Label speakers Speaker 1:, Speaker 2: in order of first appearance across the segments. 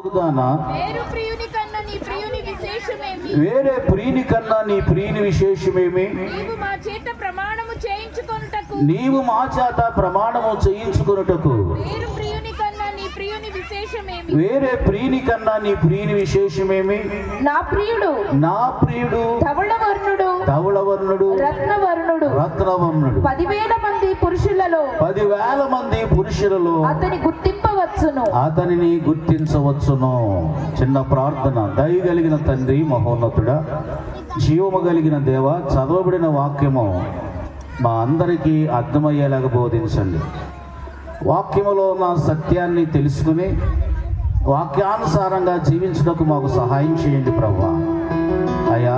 Speaker 1: వేరే ప్రియుని కన్నా నీ ప్రియుని విశేషమేమి? నీవు మా చేత ప్రమాణము చేయించుకొనుటకు వేరే ప్రియుని కన్నా నీ ప్రియుని విశేషమేమి?
Speaker 2: నా ప్రియుడు
Speaker 1: ధవళవర్ణుడు
Speaker 2: రత్నవర్ణుడు 10,000 మంది పురుషులలో
Speaker 1: అతనిని గుర్తించవచ్చును. చిన్న ప్రార్థన. దయగలిగిన తండ్రి, మహోన్నతుడా, జీవము కలిగిన దేవ, చదవబడిన వాక్యము మా అందరికీ అర్థమయ్యేలాగా బోధించండి. వాక్యములో ఉన్న సత్యాన్ని తెలుసుకుని వాక్యానుసారంగా జీవించుటకు మాకు సహాయం చేయండి ప్రభువా. అయ్యా,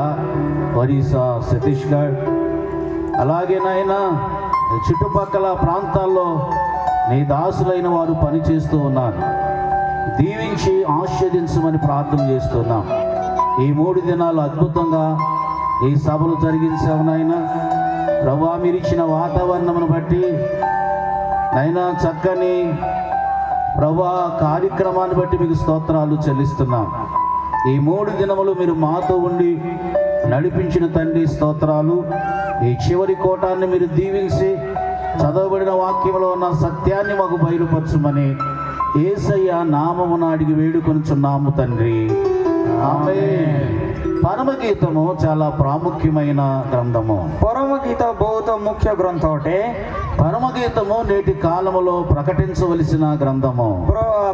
Speaker 1: ఒరిస్సా ఛత్తీస్గఢ్ అలాగే నాయనా చుట్టుపక్కల ప్రాంతాల్లో నీ దాసులైన వారు పనిచేస్తూ ఉన్నారు. దీవించి ఆశీర్వదించమని ప్రార్థన చేస్తున్నాం. ఈ 3 దినాలు అద్భుతంగా ఈ సభలు జరిగించావు నాయనా. ప్రభువా, మీరు ఇచ్చిన వాతావరణమును బట్టి నైనా చక్కని ప్రభువా కార్యక్రమాన్ని బట్టి మీకు స్తోత్రాలు చెల్లిస్తున్నాం. ఈ 3 దినములు మీరు మాతో ఉండి నడిపించిన తండ్రి స్తోత్రాలు. ఈ చివరి కోటాన్ని మీరు దీవించి చదవబడిన వాక్యంలో ఉన్న సత్యాన్ని మాకు బయలుపరచుమని యేసయ్య నామమున అడిగి వేడుకొనుచున్నాము తండ్రి, ఆమేన్. పరమగీతము చాలా ప్రాముఖ్యమైన గ్రంథము.
Speaker 3: పరమగీత ବହୁତ ముఖ్య గ్రంథం అటే.
Speaker 1: పరమగీతము నేటి కాలములో ప్రకటించవలసిన గ్రంథము.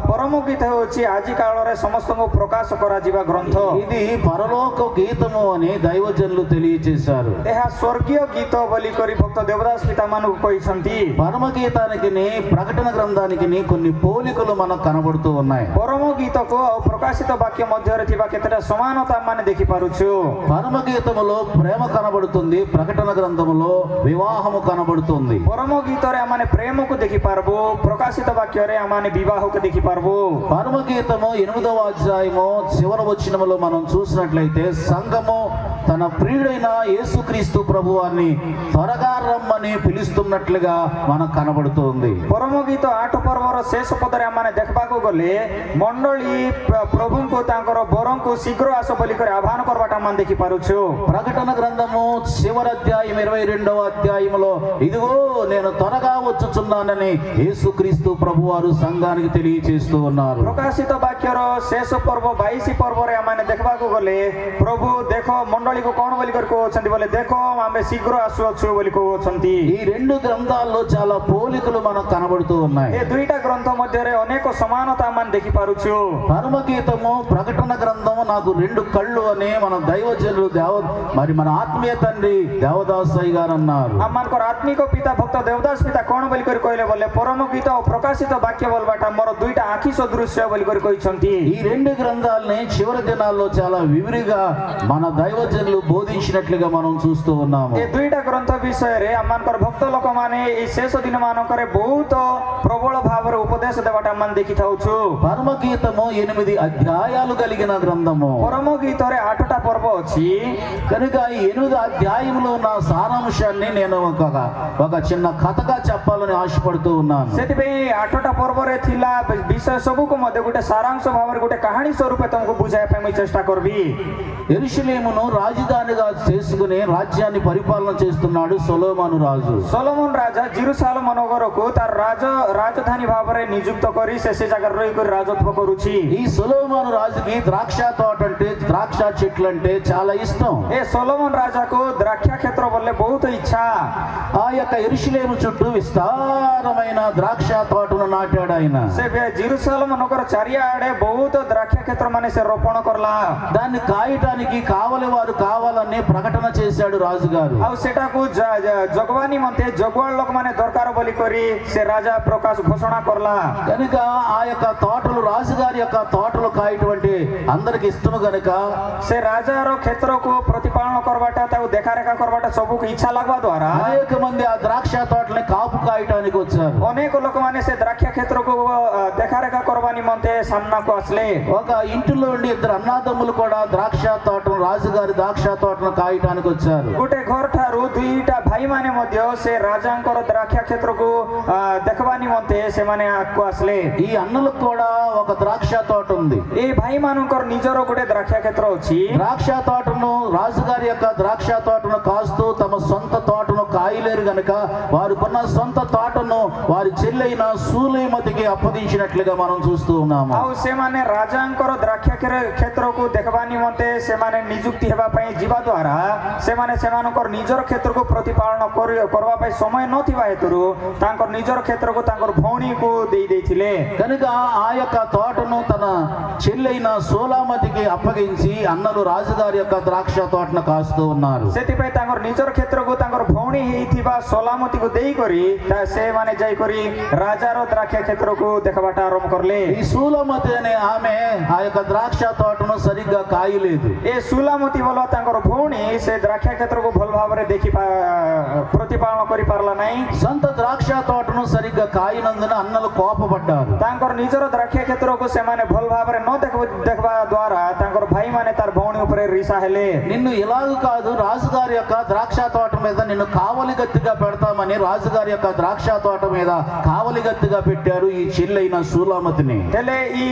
Speaker 3: పరమగీత ହେଉଛି ଆଜି କାଳରେ ସମସ୍ତଙ୍କୁ ପ୍ରକାଶ କରାଯିବା ଗ୍ରନ୍ଥ.
Speaker 1: ఇది పరలోక గీతము అని దైవజనులు తెలియజేశారు.
Speaker 3: ଏହା ସ୍ୱର୍ଗୀୟ ଗୀତ ବୋଲି କରି ଭକ୍ତ ଦେବଦାସ ପିତା ମାନଙ୍କୁ କହିଛନ୍ତି.
Speaker 1: పరమగీతానికి ప్రకటన గ్రంథానికి కొన్ని పోలికలు మనకు కనబడుతూ ఉన్నాయి.
Speaker 3: పరమగీతకు ଆଉ ପ୍ରକାଶିତ ବାକ୍ୟ ମଧ୍ୟରେ ଥିବା କେତେଟା ସମାନତା ମାନେ ଦେଖିପାରୁଛୁ.
Speaker 1: పరమగీతములో ప్రేమ కనబడుతుంది, ప్రకటన గ్రంథములో వివాహము కనబడుతుంది.
Speaker 3: పరమగీତରେ ଆମେ ପ୍ରେମକୁ ଦେଖିପାରିବୁ, ପ୍ରକାଶିତ ବାକ୍ୟରେ ଆମେ ବିବାହକୁ ଦେଖିପାରିବୁ.
Speaker 1: పరమగీతము 8వ అధ్యాయము చివరి వచనములో మనం చూసినట్లయితే సంఘము తన ప్రియుడైన యేసుక్రీస్తు ప్రభువాన్ని త్వరగా రమ్మని పిలుస్తున్నట్లుగా మనకు కనబడుతుంది.
Speaker 3: ପରମଗୀତ 8 ପର୍ବର ଶେଷ ପଦରେ ଆମେ ଦେଖିବାକୁ ଗଲେ ମଣ୍ଡଳୀ ପ୍ରଭୁଙ୍କୁ ତାଙ୍କର ବରଙ୍କୁ ଶୀଘ୍ର ଆସ ବୋଲି କରି ଆହ୍ୱାନ କରବାଟା ଆମେ ଦେଖିପାରୁଛୁ.
Speaker 1: ప్రకటన గ్రంథము చివరి అధ్యాయం 22వ అధ్యాయములో ఇదిగో నేను త్వరగా వచ్చుచున్నానని యేసుక్రీస్తు ప్రభువారు సంఘానికి తెలియజేస్తూ ఉన్నారు.
Speaker 3: ପ୍ରକାଶିତ ବାକ୍ୟର ଶେଷ ପର୍ବ 22 ପର୍ବରେ ଆମେ ଦେଖିବାକୁ ଗଲେ ପ୍ରଭୁ ଦେଖ ମଣ୍ଡଳୀକୁ କ'ଣ ବୋଲି କରି କହୁଛନ୍ତି ବୋଲେ ଦେଖ ଆମେ ଶୀଘ୍ର ଆସୁଅଛୁ ବୋଲି କହୁଛନ୍ତି.
Speaker 1: ఈ 2 గ్రంథాల్లో చాలా పోలికలు మనకు కనబడుతూ ఉన్నాయి.
Speaker 3: ఏ 2ଟା గ్రంథ ମଧ୍ୟରେ ଅନେକ ସମାନତା ଆମେ ଦେଖିପାରୁଛୁ.
Speaker 1: పరమగీతము ప్రకటన గ్రంథము నాకు 2 కళ్ళు అని మన దైవజనులు మరి మన ఆత్మీయ తండ్రి దేవదాసయ్య గారు అన్నారు.
Speaker 3: ଆମମାନଙ୍କର ଆତ୍ମିକ ପିତା ଭକ୍ତ ଦେବଦାସ ପିତା କ'ଣ ବୋଲି କରି କହିଲେ ବୋଲେ ପରମଗୀତ ଓ ପ୍ରକାଶିତ ବାକ୍ୟ ବୋଲବାଟା ମୋର 2ଟା ଆଖି ସଦୃଶ୍ୟ ବୋଲି କରି କହିଛନ୍ତି.
Speaker 1: ఈ 2 గ్రంథాలని చివరి దినాల్లో చాలా వివరిగా మన దైవజనులు బోధించినట్లుగా మనం చూస్తూ ఉన్నాము.
Speaker 3: ఏ 2ଟା గ్రంథ విషୟରେ ଆମମାନଙ୍କର ଭକ୍ତ ଲୋକମାନେ এই ଶେଷ ଦିନ ମାନଙ୍କରେ ବହୁତ ପ୍ରବଳ ଭାବରେ ଉପଦେଶ ଦେବାଟା ଆମେ ଦେଖିଥାଉଛୁ.
Speaker 1: పరమగీతము 8 అధ్యాయాలు కలిగిన గ్రంథము.
Speaker 3: పరమగీତରେ 8ଟା పర్ବ ଅଛି.
Speaker 1: కనుక ఈ 8 అధ్యాయములో ఉన్న సారాంశాన్ని నేను ఒక చిన్న కథగా చెప్పాలని ఆశపడుతూ ఉన్నాను.
Speaker 3: ସେଥିପାଇଁ 8ଟା ପର୍ବରେ ଥିଲା ବିଷୟ ସବୁକୁ ମଧ୍ୟ ଗୋଟେ ସାରାଂଶ ଭାବରେ ଗୋଟେ କାହାଣୀ ସ୍ୱରୂପ ତମକୁ ବୁଝାଇବା ପାଇଁ ମୁଁ ଚେଷ୍ଟା କରିବି.
Speaker 1: యెరూషలేమును రాజధానిగా చేసుకుని రాజ్యాన్ని పరిపాలన చేస్తున్నాడు సొలొమోను రాజు.
Speaker 3: సొలొమోన్ రాజా జెరూసలేମ నగରକୁ ତାର రాజధాని ଭାବରେ ନିଯୁକ୍ତ କରି ସେ ଜାଗାରେ ରହି କରି ରାଜତ୍ୱ କରୁଛି.
Speaker 1: ఈ సొలొమోను రాజుకి ద్రాక్ష తోట అంటే ద్రాక్ష చెట్లు అంటే చాలా ఇష్టం.
Speaker 3: ఏ సొలొమోన్ రాజాకు ద్రాక్ష క్షేత్ర వల్ల ବହୁତ ఇచ్చా.
Speaker 1: ఆ యొక్క యెరూషలేము చుట్టూ విస్తారమైన ద్రాక్ష తోటను నాటాడు ఆయన.
Speaker 3: ସେ జెరూసలేମ నగର ଚାରିଆଡେ ବହୁତ ద్రాక్ష କ୍ଷେତ୍ର ମାନେ ସେ ରୋପଣ କରଲା.
Speaker 1: దాన్ని కాయటానికి కావలి వారు కావాలని ప్రకటన చేశాడు రాజుగారు.
Speaker 3: ଆଉ ସେଟାକୁ ଜଗବା ନିମନ୍ତେ ଜଗୁଆଳ ଲୋକମାନେ ଦରକାର ବୋଲି କରି ସେ ରାଜା ପ୍ରକାଶ ଘୋଷଣା କରଲା.
Speaker 1: కనుక ఆ యొక్క తోటలు రాజుగారి యొక్క తోటలు కాయటం అంటే అందరికి ఇష్టం కనుక
Speaker 3: ସେ ରାଜାର କ୍ଷେତ୍ରକୁ ପ୍ରତିପାଳନ କରବାଟା ତାକୁ ଦେଖାରେଖା କରବାଟା ସବୁକୁ ଇଚ୍ଛା ଲାଗବା ଦ୍ୱାରା
Speaker 1: అనేక మంది ఆ ద్రాక్ష తోటని కాపు కాయటానికి వచ్చారు.
Speaker 3: ଅନେକ ଲୋକମାନେ ସେ ଦ୍ରାକ୍ଷ କ୍ଷେତ୍ରକୁ ଦେଖାରେଖା କରବା నిమంతే ସାମ୍ନାକୁ ଆସିଲେ.
Speaker 1: ఒక ఇంటిలో ఉండి 2 అన్నదమ్ములు కూడా ద్రాక్ష తోటను రాజుగారి ద్రాక్ష తోటను కాయటానికి వచ్చారు.
Speaker 3: गोटे घर ठारू दुईटा भाई माने मध्य से राजांकर द्राक्षा क्षेत्र को देखवा निमंते से माने आको आसले.
Speaker 1: ఈ అన్నలకు కూడా ఒక ద్రాక్ష తోట ఉంది.
Speaker 3: ए भाई मानकर निजर गोटे द्राक्षा क्षेत्र अछि.
Speaker 1: ద్రాక్ష తోటను రాజుగారి యొక్క ద్రాక్ష తోటను కాస్తూ తమ సొంత తోటను కాయలేరు గనుక వారు కొన్న సొంత తోటను వారి చెల్లెైన సూలేమతికి అప్పగించినట్లుగా మనం చూస్తూ ఉన్నాము.
Speaker 3: ଆଉ ସେମାନେ ରାଜାଙ୍କର ଦ୍ରାକ୍ଷା କ୍ଷେତ୍ରକୁ ଦେଖବା ନିମନ୍ତେ ସେମାନେ ନିଯୁକ୍ତି ହେବା ପାଇଁ ଯିବା ଦ୍ୱାରା ସେମାନେ ସେମାନଙ୍କର ନିଜର କ୍ଷେତ୍ରକୁ ପ୍ରତିପାଳନ କରିବା ପାଇଁ ସମୟ ନଥିବା ହେତୁରୁ ତାଙ୍କର ନିଜର କ୍ଷେତ୍ରକୁ ତାଙ୍କର ଭଉଣୀକୁ ଦେଇ ଦେଇଥିଲେ.
Speaker 1: కనుక ఆ యొక్క తోటను తన చెల్లెైన సూలామతికి అప్పగించి అన్నలు రాజుగారి యొక్క ద్రాక్ష తోటను కాస్తూ ఉన్నారు.
Speaker 3: ସେଥିପାଇଁ ତାଙ୍କର ନିଜର କ୍ଷେତ୍ରକୁ ତାଙ୍କର ଭଉଣୀ ହେଇଥିବା ସୋଲାମତିକୁ ଦେଇକରି ସେମାନେ ଯାଇକରି ରାଜାର ଦ୍ରାକ୍ଷା କ୍ଷେତ୍ରକୁ ଦେଖବାଟା ଆରମ୍ଭ କଲେ.
Speaker 1: ఈ సూలమతి అనే ఆమె ఆ యొక్క ద్రాక్ష తోటను సరిగ్గా కాయలేదు.
Speaker 3: ଏ ସୁଲାମତି ବୋଲ ତାଙ୍କର ଭଉଣୀ ସେ ଦ୍ରାକ୍ଷା କ୍ଷେତ୍ରକୁ ଭଲ ଭାବରେ ଦେଖି ପ୍ରତିପାଳନ କରିପାରିଲା ନାହିଁ.
Speaker 1: సొంత ద్రాక్ష తోటను సరిగ్గా కాయనందున అన్నలు కోపపడ్డారు.
Speaker 3: ତାଙ୍କର ନିଜର ଦ୍ରାକ୍ଷା କ୍ଷେତ୍ରକୁ ସେମାନେ ଭଲ ଭାବରେ ନ ଦେଖବା ଦ୍ୱାରା ତାଙ୍କର ଭାଇମାନେ ତାର ଭଉଣୀ ଉପରେ ରିସା ହେଲେ.
Speaker 1: నిన్ను ఇలాగ కాదు రాజుగారి యొక్క ద్రాక్ష తోట మీద నిన్ను కావలి గత్తిగా పెడతామని రాజుగారి యొక్క ద్రాక్ష తోట మీద కావలి గత్తిగా పెట్టారు ఈ చెల్లెైన సూలామతిని.
Speaker 3: ହେଲେ ଇ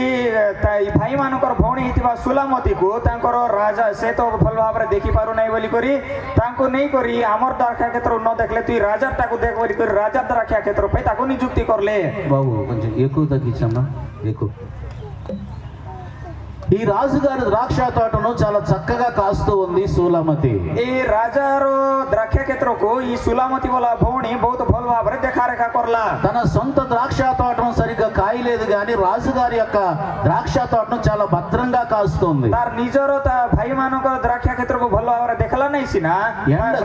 Speaker 3: ଭାଇମାନଙ୍କର ଭଉଣୀ ହେଇଥିବା ସୁଲାମତିକୁ ତାଙ୍କର ରାଜା ସେ ତ ଭଲ ଭାବରେ ଦେଖିପାରୁନାହିଁ ବୋଲିକରି ତାଙ୍କୁ ନେଇକରି ଆମର ଦ୍ରାକ୍ଷା କ୍ଷେତ୍ର ନ ଦେଖିଲେ ତୁଇ ରାଜାଟାକୁ ଦେଖ ବୋଲିକରି ରାଜା ଦ୍ରାକ୍ଷା କ୍ଷେତ୍ର ପାଇଁ ତାକୁ ନିଯୁକ୍ତି କଲେ.
Speaker 1: బాబు కొంచెం ఎక్కువ తగ్గించమ్మా ఎక్కువ. ఈ రాజుగారి ద్రాక్ష తోటను చాలా చక్కగా కాస్తూ ఉంది సూలామతి.
Speaker 3: ଏ ରାଜାର ଦ୍ରାକ୍ଷା କ୍ଷେତ୍ରକୁ ଇ ସୁଲାମତି ବୋଲା ଭଉଣୀ ବହୁତ ଭଲ ଭାବରେ ଦେଖାରେଖା କରଲା.
Speaker 1: తన సొంత ద్రాక్ష తోటను సరిగ్గా కాయలేదు కానీ రాజుగారి యొక్క ద్రాక్ష తోటను చాలా భద్రంగా కాస్తుంది.
Speaker 3: ତାର ନିଜର ତା ଭାଇମାନଙ୍କର ଦ୍ରାକ୍ଷା କ୍ଷେତ୍ରକୁ ଭଲ ଭାବରେ ଦେଖିଲା ନାହିଁ ସିନା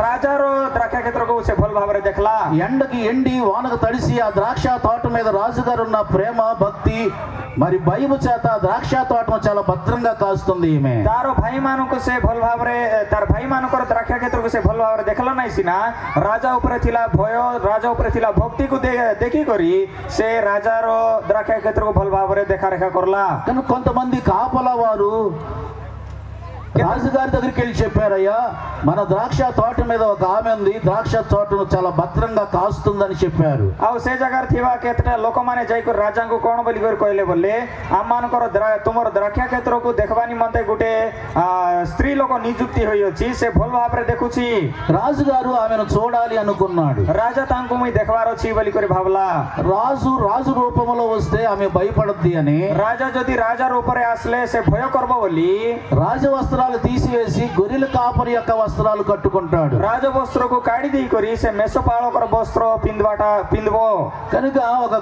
Speaker 3: ରାଜାର ଦ୍ରାକ୍ଷା କ୍ଷେତ୍ରକୁ ସେ ଭଲ ଭାବରେ ଦେଖିଲା.
Speaker 1: ఎండకి ఎండి వానకు తడిసి ఆ ద్రాక్ష తోట మీద రాజుగారు ఉన్న ప్రేమ భక్తి మరి భయము చేత ద్రాక్ష తోటను చాలా భద్రంగా కాస్తుంది ఈమె.
Speaker 3: ତାର ଭାଇମାନଙ୍କୁ ସେ ଭଲ ଭାବରେ ତାର ଭାଇମାନଙ୍କର ଦ୍ରାକ୍ଷା କ୍ଷେତ୍ରକୁ ସେ ଭଲ ଭାବରେ ଦେଖିଲା ନାହିଁ ସିନା ରାଜା ଉପରେ ଥିଲା ଭୟ ରାଜା ଉପରେ ଥିଲା ଭକ୍ତିକୁ ଦେଖିକରି ସେ ରାଜାର ଦ୍ରାକ୍ଷା କ୍ଷେତ୍ରକୁ ଭଲ ଭାବରେ ଦେଖାରେଖା କରଲା.
Speaker 1: కానీ కొంతమంది కాపలా వారు రాజుగారి దగ్గరికి వెళ్ళి చెప్పారయ్యా మన ద్రాక్ష తోట మీద ఒక ఆమె ఉంది ద్రాక్ష తోటను చాలా భద్రంగా కాస్తుందని చెప్పారు.
Speaker 3: ଆଉ ସେ ଜାଗାରେ ଥିବା କେତେଟା ଲୋକମାନେ ଯାଇକରି ରାଜାଙ୍କୁ କ'ଣ ବୋଲିକରି କହିଲେ ବୋଲେ ଆମମାନଙ୍କର ତୁମର ଦ୍ରାକ୍ଷା କ୍ଷେତ୍ରକୁ ଦେଖବା ନିମନ୍ତେ ଗୋଟେ ସ୍ତ୍ରୀ ଲୋକ ନିଯୁକ୍ତି ହୋଇଅଛି ସେ ଭଲ ଭାବରେ ଦେଖୁଛି.
Speaker 1: రాజుగారు ఆమెను చూడాలి అనుకున్నాడు.
Speaker 3: ରାଜା ତାଙ୍କୁ ମୁଇଁ ଦେଖବାର ଅଛି ବୋଲିକରି ଭାବଲା.
Speaker 1: రాజు రూపంలో వస్తే ఆమె భయపడద్ది అని
Speaker 3: ରାଜା ଯଦି ରାଜା ରୂପରେ ଆସିଲେ ସେ ଭୟ କରବ ବୋଲି
Speaker 1: రాజవస్త్రాలు తీసివేసి గొర్రెల కాపరి యొక్క వస్త్రాలు కట్టుకుంటాడు.
Speaker 3: రాజవస్త్రకు కాడి ଦେଇକରି ସେ మేషపాలకର వస్త్ర ପିନ୍ଧିବ.
Speaker 1: కనుక ఒక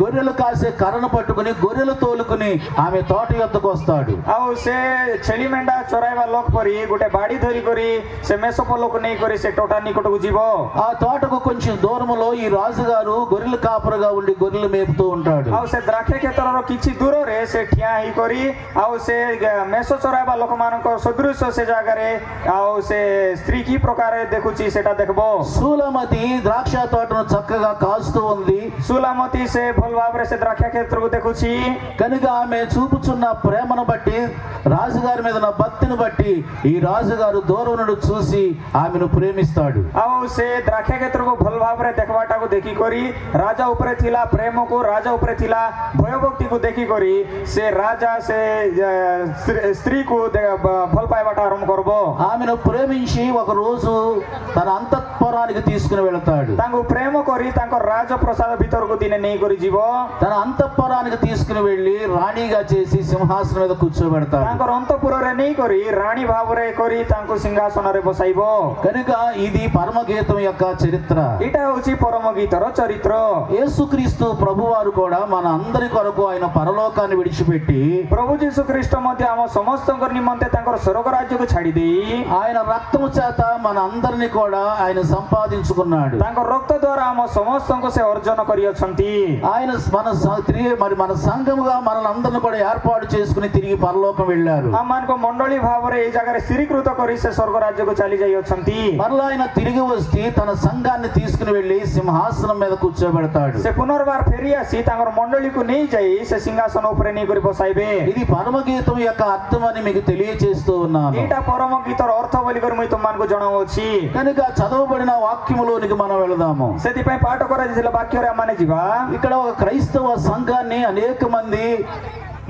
Speaker 1: గొర్రెలు కాసే కర్రను పట్టుకుని గొర్రెలు తోలుకుని ఆమె తోట యొద్దకు వస్తాడు.
Speaker 3: ଆଉ ସେ ଛେଳି ମେଣ୍ଢା ଚରାଇବା ଲୋକ ପରି ଗୋଟେ ବାଡ଼ି ଧରିକରି ସେ మేషపల్లకు ନେଇକରି ସେ ତୋଟା ନିକଟକୁ ଯିବ.
Speaker 1: ఆ తోటకు కొంచెం దూరంలో ఈ రాజుగారు గొర్రెల కాపరిగా ఉండి గొర్రెలు మేపుతూ ఉంటాడు.
Speaker 3: ଆଉ ସେ ଦ୍ରାକ୍ଷା କ୍ଷେତ୍ରର କିଛି ଦୂରରେ ସେ ଠିଆ ହେଇକରି ଆଉ ସେ ମେଷ ଚରାଇବା ଲୋକମାନଙ୍କ ସଦୃଶ ସେ ଜାଗାରେ ଆଉ ସେ ସ୍ତ୍ରୀ କି ପ୍ରକାର ଦେଖୁଛି ସେଟା ଦେଖବ.
Speaker 1: సూలమతి ద్రాక్ష తోటను చక్కగా కాస్తూ ఉంది.
Speaker 3: ସୁଲାମତି ସେ ଭଲ ଭାବରେ ସେ ଦ୍ରାକ୍ଷା କ୍ଷେତ୍ରକୁ ଦେଖୁଛି.
Speaker 1: కనుక ఆమె చూపుచున్న ప్రేమను బట్టి రాజుగారి మీద ఉన్న భక్తిని బట్టి ఈ రాజుగారు దూరం నుండి చూసి ఆమెను ప్రేమిస్తాడు.
Speaker 3: ଆଉ ସେ ଦ୍ରାକ୍ଷା କ୍ଷେତ୍ରକୁ ଭଲ ଭାବରେ ଦେଖବାଟାକୁ ଦେଖିକରି ରାଜା ଉପରେ ଥିଲା ପ୍ରେମକୁ ରାଜା ଉପରେ ଥିଲା ଭୟଭକ୍ତିକୁ ଦେଖିକରି ସେ ରାଜା ସେ ସ୍ତ୍ରୀକୁ ଭଲ ପାଇବାଟା ଆରମ୍ଭ କରବ.
Speaker 1: ఆమెను ప్రేమించి ఒక రోజు తన అంతఃపురానికి తీసుకుని వెళతాడు.
Speaker 3: ତାଙ୍କୁ ପ୍ରେମ କରି ତାଙ୍କ ରାଜପ୍ରସାଦ ଭିତରକୁ ଦିନେ ନେଇକରି ଯିବ.
Speaker 1: తన అంతఃపురానికి తీసుకుని వెళ్ళి రాణిగా చేసి సింహాసనం మీద కూర్చోబెడతాడు.
Speaker 3: ତାଙ୍କର ଅନ୍ତଃପୁରରେ ନେଇକରି ରାଣୀ ଭାବରେ କରି ତାଙ୍କୁ ସିଂହାସନରେ ବସାଇବ.
Speaker 1: కనుక ఇది పరమగీతం యొక్క చరిత్ర.
Speaker 3: ଏଇଟା ହଉଛି ପରମ ଗୀତର ଚରିତ୍ର.
Speaker 1: యేసుక్రీస్తు ప్రభువారు కూడా మన అందరి కొరకు ఆయన పరలోకాన్ని విడిచిపెట్టి
Speaker 3: ପ୍ରଭୁ ଯୀଶୁ ଖ୍ରୀଷ୍ଟ ମଧ୍ୟ ଆମ ସମସ୍ତଙ୍କର ନିମନ୍ତେ ତାଙ୍କର ସ୍ୱର୍ଗ ରାଜ୍ୟକୁ ଛାଡ଼ି ଦେଇ
Speaker 1: ఆయన రక్తము చేత మన అందరిని కూడా ఆయన సంపాదించుకున్నాడు.
Speaker 3: ତାଙ୍କ ରକ୍ତ ଦ୍ୱାରା ଆମ ସମସ୍ତଙ୍କୁ ସେ ଅର୍ଜନ କରିଅଛନ୍ତି.
Speaker 1: ఆయన మన సంఘముగా మనల్ని అందరిని కూడా ఏర్పాటు చేసుకుని తిరిగి పరలోకం వెళ్ళారు.
Speaker 3: ଆମମାନଙ୍କ ମଣ୍ଡଳୀ ଭାବରେ ଏଇ ଜାଗାରେ ସ୍ଥିରୀକୃତ କରି ସେ ସ୍ୱର୍ଗ ରାଜ୍ୟକୁ ଚାଲି ଯାଇଅଛନ୍ତି.
Speaker 1: మరలా ఆయన తిరిగి వచ్చి తన సంఘాన్ని తీసుకుని వెళ్ళి సింహాసనం మీద కూర్చోబెడతాడు.
Speaker 3: ସେ ପୁନର୍ବାର ଫେରି ଆସି ତାଙ୍କର ମଣ୍ଡଳୀକୁ ନେଇ ଯାଇ ସେ ସିଂହାସନ ଉପରେ ନେଇକରି ବସାଇବେ.
Speaker 1: ఇది పరమగీతం యొక్క అర్థం అని మీకు తెలియజేసి తెలియచేస్తూ ఉన్నాను.
Speaker 3: ଏଇଟା ପରମ ଗୀତର ଅର୍ଥ ବୋଲିକରି ମୁଇଁ ତୁମମାନଙ୍କୁ ଜଣାଉଅଛି।
Speaker 1: కనుక చదవబడిన వాక్యములోనికి మనం వెళదాము.
Speaker 3: ସେଥିପାଇଁ ପାଠ କରାଯାଇଥିଲା ବାକ୍ୟରେ ଆମମାନେ ଯିବା।
Speaker 1: ఇక్కడ ఒక క్రైస్తవ సంఘాన్ని అనేక మంది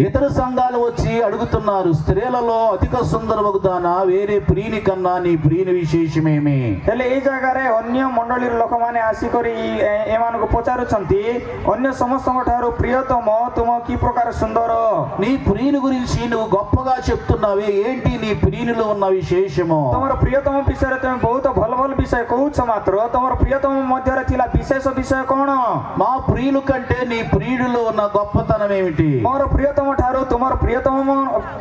Speaker 1: ఇతర సంఘాలు వచ్చి అడుగుతున్నారు, స్త్రీలలో అధిక సుందరమగుదానా, వేరే ప్రియుని కన్నా నీ ప్రియుని విశేషమేమి?
Speaker 3: ହେଲେ ଏଇ ଜାଗାରେ ଅନ୍ୟ ମଣ୍ଡଳୀର ଲୋକମାନେ ଆସିକରି ଏମାନଙ୍କୁ ପଚାରୁଛନ୍ତି, ଅନ୍ୟ ସମସ୍ତଙ୍କ ଠାରୁ ପ୍ରିୟତମ ତୁମ କି ପ୍ରକାର ସୁନ୍ଦର?
Speaker 1: నీ ప్రియుని గురించి నువ్వు గొప్పగా చెప్తున్నావే, ఏంటి నీ ప్రియునిలో ఉన్న విశేషము?
Speaker 3: ତମର ପ୍ରିୟତମ ବିଷୟରେ ତମେ ବହୁତ ଭଲ ଭଲ ବିଷୟ କହୁଛ, ମାତ୍ର ତମର ପ୍ରିୟତମ ମଧ୍ୟରେ ଥିଲା ବିଶେଷ ବିଷୟ କଣ?
Speaker 1: మా ప్రియుల కంటే నీ ప్రియుడిలో ఉన్న గొప్పతనం ఏమిటి?
Speaker 3: ମୋର ପ୍ରିୟତମ ଠାରୁ ତୁମର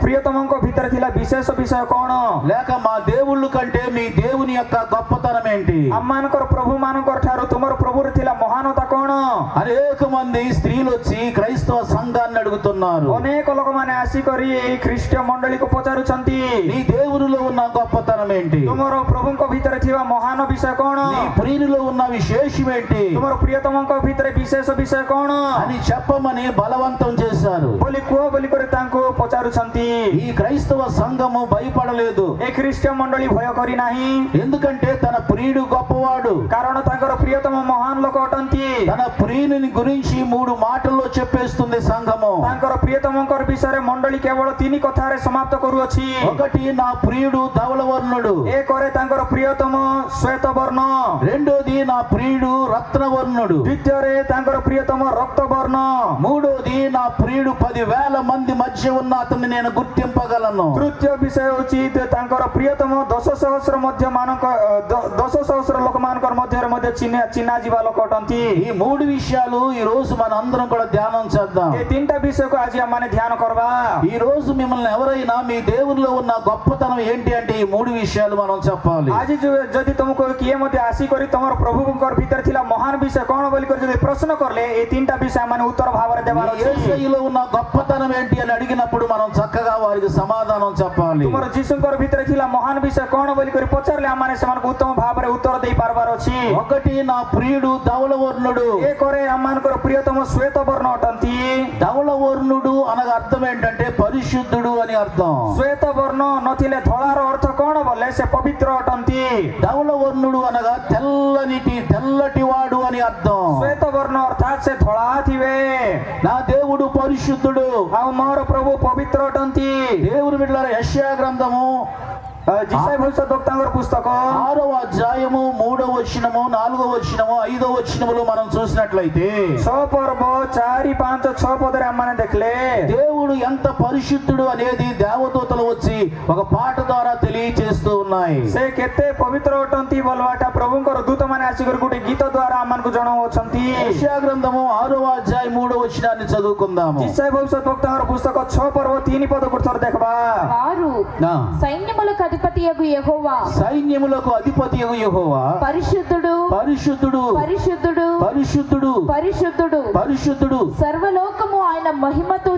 Speaker 3: ପ୍ରିୟତମଙ୍କ ଭିତରେ ଥିଲା ବିଶେଷ ବିଷୟ କଣ?
Speaker 1: లేక మా దేవుళ్ళ కంటే మీ దేవుని యొక్క గొప్పతనం ఏంటి?
Speaker 3: ଆମମାନଙ୍କର ପ୍ରଭୁ ମାନଙ୍କର ଠାରୁ ତୁମର ପ୍ରଭୁରେ ଥିଲା ମହାନତା କଣ?
Speaker 1: అనేక మంది స్త్రీలు వచ్చి క్రైస్తవ సంఘాన్ని అడుగుతున్నారు,
Speaker 3: ଅନେକ ଲୋକମାନେ ଆସିକରି ଏଇ ଖ୍ରୀଷ୍ଟୀୟ ମଣ୍ଡଳୀକୁ ପଚାରୁଛନ୍ତି,
Speaker 1: నీ దేవునిలో ఉన్న గొప్పతనం ఏంటి?
Speaker 3: ତୁମର ପ୍ରଭୁଙ୍କ ଭିତରେ ଥିବା ମହାନ ବିଷୟ କଣ?
Speaker 1: నీ ప్రియునిలో ఉన్న విశేషం ఏంటి
Speaker 3: ତୁମର ପ୍ରିୟତମଙ୍କ ଭିତରେ ବିଶେଷ ବିଷୟ କଣ
Speaker 1: అని చెప్పమని బలవంతం చేశారు.
Speaker 3: ବୋଲି କୁହ ବୋଲି କରି ତାଙ୍କୁ ପଚାରୁଛନ୍ତି।
Speaker 1: ఈ క్రైస్తవ సంఘము భయపడలేదు,
Speaker 3: ଏ ଖ୍ରୀଷ୍ଟୀୟ ମଣ୍ଡଳୀ ଭୟ କରି ନାହିଁ,
Speaker 1: ఎందుకంటే తన ప్రియుడు గొప్పవాడు.
Speaker 3: କାରଣ ତାଙ୍କର ପ୍ରିୟତମ ମହାନ ଲୋକ ଅଟନ୍ତି।
Speaker 1: తన ప్రియుని గురించి 3 మాటల్లో చెప్పేస్తుంది సంఘము.
Speaker 3: ତାଙ୍କର ପ୍ରିୟତମଙ୍କର ବିଷୟରେ ମଣ୍ଡଳୀ କେବଳ 3 କଥାରେ ସମାପ୍ତ କରୁଅଛି।
Speaker 1: ఒకటి, నా ప్రియుడు ధవళవర్ణుడు.
Speaker 3: ଏକରେ ତାଙ୍କର ପ୍ରିୟତମ ଶ୍ୱେତ ବର୍ଣ୍ଣ,
Speaker 1: రెండోది, నా ప్రియుడు రత్నవర్ణుడు.
Speaker 3: ଦ୍ୱିତୀୟରେ ତାଙ୍କର ପ୍ରିୟତମ ରକ୍ତ ବର୍ଣ୍ଣ,
Speaker 1: మూడోది, నా ప్రియుడు 10,000 మంది మధ్య ఉన్న అతన్ని నేను గుర్తింపగలను.
Speaker 3: ତୃତୀୟ ବିଷୟ ହେଉଛି ତାଙ୍କର ପ୍ରିୟତମ 10,000 ଲୋକମାନଙ୍କର ମଧ୍ୟରେ ମଧ୍ୟ ଚିହ୍ନା ଯିବା ଲୋକ ଅଟନ୍ତି।
Speaker 1: ఈ 3 విషయాలు ఈ రోజు మన అందరం కూడా ధ్యానం చేద్దాం.
Speaker 3: ଏ 3ଟା ବିଷୟକୁ ଆଜି ଆମମାନେ ଧ୍ୟାନ କରିବା।
Speaker 1: ఈ రోజు మిమ్మల్ని ఎవరైనా మీ దేవునిలో ఉన్న గొప్పతనం ఏంటి అంటే ఈ 3 విషయాలు మనం చెప్పాలి.
Speaker 3: ଆଜି ଯଦି ତମକୁ କିଏ ମଧ୍ୟ ଆସିକରି ତମର ପ୍ରଭୁଙ୍କର ଭିତରେ ଥିଲା ମହାନ ବିଷୟ କଣ ବୋଲି କରି ଯଦି ପ୍ରଶ୍ନ କଲେ ଏ 3ଟା ବିଷୟ ଆମମାନେ ଉତ୍ତର ଭାବରେ ଦେବାର ଅଛି।
Speaker 1: యేసయ్యలో ఉన్న గొప్పతనం ఏంటి అని అడిగినప్పుడు మనం చక్కగా వారికి సమాధానం చెప్పాలి.
Speaker 3: ତୁମର ଯୀଶୁଙ୍କର ଭିତରେ ଥିଲା ମହାନ ବିଷୟ କଣ ବୋଲି କରି ପଚାରିଲେ ଆମମାନେ ସେମାନଙ୍କୁ ଉତ୍ତମ ଭାବରେ ଉତ୍ତର ଦେଇ ପାରିବାର ଅଛି।
Speaker 1: ఒకటి, నా ప్రియుడు ధవళవర్ణుడు.
Speaker 3: ଏକରେ ଆମମାନଙ୍କର ప్రియతమ శ్వేత ବର୍ଣ୍ଣ ଅଟନ୍ତି।
Speaker 1: ధవళవర్ణుడు అనగా అర్థం ఏంటంటే పరిశుద్ధుడు అని అర్థం.
Speaker 3: శ్వేత ବର୍ଣ୍ଣ ନଥିଲେ ଧଳାର ଅର୍ଥ କଣ ବୋଲେ ସେ ପବିତ୍ର ଅଟନ୍ତି।
Speaker 1: ధవళవర్ణుడు అనగా తెల్లటి వాడు అని అర్థం.
Speaker 3: శ్వేత ବର୍ଣ୍ଣ ଅର୍ଥାତ୍ ସେ ଧଳା ଥିବେ।
Speaker 1: నా దేవుడు పరిశుద్ధుడు.
Speaker 3: ଆଉ ମୋର ପ୍ରଭୁ ପବିତ୍ର ଅଟନ୍ତି।
Speaker 1: దేవుని బిడ్డలారా, యెషయా గ్రంథము
Speaker 3: ଯିଶାୟା ଭବିଷ୍ୟତ ବକ୍ତାଙ୍କର పుస్తକ
Speaker 1: 6వ అధ్యాయము 3వ వచనము 4వ వచనము 5వ వచనములో మనం చూసినట్లయితే
Speaker 3: 6 ପର୍ବ 4, 5, 6 ପଦରେ ଆମମାନେ ଦେଖିଲେ
Speaker 1: దేవుడు ఎంత పరిశుద్ధుడు అనేది దేవదూతలు వచ్చి ఒక పాట ద్వారా తెలియజేస్తూ ఉన్నాయి.
Speaker 3: ସେ କେତେ ପବିତ୍ର ଅଟନ୍ତି ବୋଲବାଟା ପ୍ରଭୁଙ୍କର ଦୂତମାନେ ଆସିକରି ଗୋଟେ ଗୀତ ଦ୍ୱାରା ଆମମାନଙ୍କୁ ଜଣାଉଛନ୍ତି।
Speaker 1: యెషయా గ్రంథము 6వ అధ్యాయం 3వ వచనాన్ని చదువుకుందాము.
Speaker 3: ଯିଶାୟା ଭବିଷ୍ୟତ ବକ୍ତାଙ୍କର పుస్తକ 6 ପର୍ବ 3 ପଦକୁ ଥରେ ଦେଖିବା।
Speaker 2: వారు సైన్యములకు అధిపతియగు యెహోవా,
Speaker 1: సైన్యములకు అధిపతియగు యెహోవా
Speaker 2: పరిశుద్ధుడు
Speaker 1: పరిశుద్ధుడు
Speaker 2: పరిశుద్ధుడు
Speaker 1: పరిశుద్ధుడు
Speaker 2: పరిశుద్ధుడు
Speaker 1: పరిశుద్ధుడు
Speaker 2: సర్వలోకము ఆయన మహిమతో